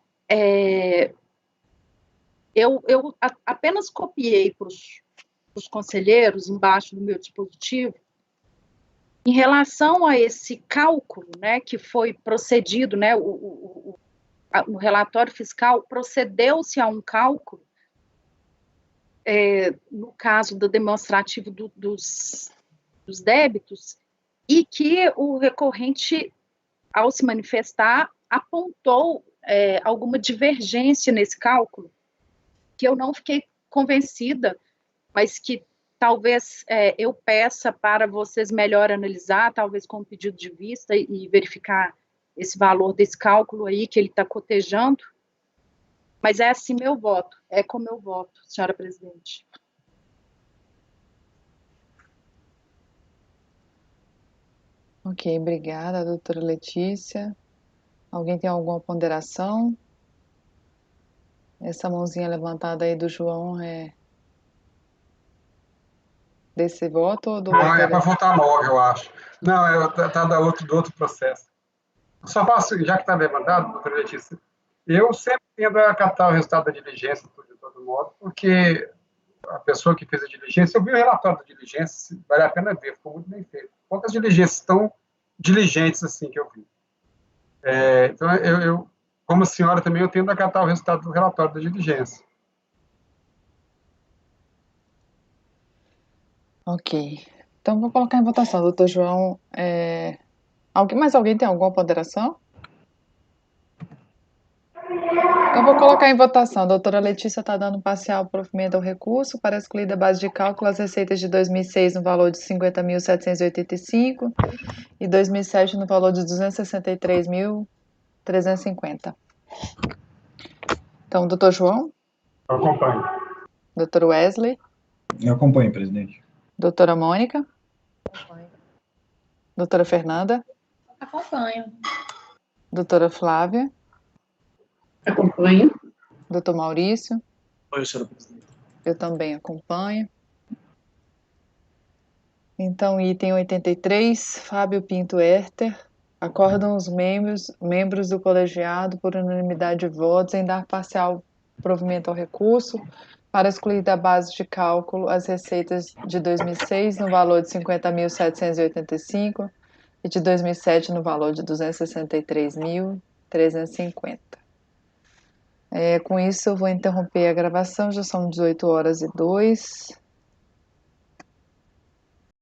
eu apenas copiei para os conselheiros, embaixo do meu dispositivo, em relação a esse cálculo, né, que foi procedido, né, no relatório fiscal, procedeu-se a um cálculo, no caso do demonstrativo dos débitos, e que o recorrente, ao se manifestar, apontou alguma divergência nesse cálculo, que eu não fiquei convencida, mas que talvez eu peça para vocês melhor analisar, talvez com um pedido de vista e verificar esse valor desse cálculo aí que ele está cotejando. Mas é assim meu voto, é como eu voto, senhora presidente. Ok, obrigada, doutora Letícia. Alguém tem alguma ponderação? Essa mãozinha levantada aí do João é desse voto ou do Não, voto? é para votar logo, eu acho. Não, tá do outro processo. Só faço, já que está levantado, doutora Letícia, eu sempre tendo a acatar o resultado da diligência, de todo modo, porque a pessoa que fez a diligência, eu vi o relatório da diligência, vale a pena ver, ficou muito bem feito. Poucas diligências tão diligentes assim que eu vi. Então, eu, como senhora também, eu tendo a acatar o resultado do relatório da diligência. Ok. Então, vou colocar em votação. Doutor João, mais alguém tem alguma ponderação? Então, vou colocar em votação. A doutora Letícia está dando parcial provimento ao recurso para excluir da base de cálculo as receitas de 2006 no valor de 50.785 e 2007 no valor de 263.350. Então, doutor João? Eu acompanho. Doutor Wesley? Eu acompanho, presidente. Doutora Mônica? Acompanho. Doutora Fernanda? Acompanho. Doutora Flávia? Acompanho. Doutor Maurício? Oi, senhora presidente. Eu também acompanho. Então, item 83, Fábio Pinto Herter. Acordam os membros do colegiado, por unanimidade de votos, em dar parcial provimento ao recurso para excluir da base de cálculo as receitas de 2006 no valor de 50.785 e de 2007 no valor de 263.350. Com isso, eu vou interromper a gravação, já são 18h02.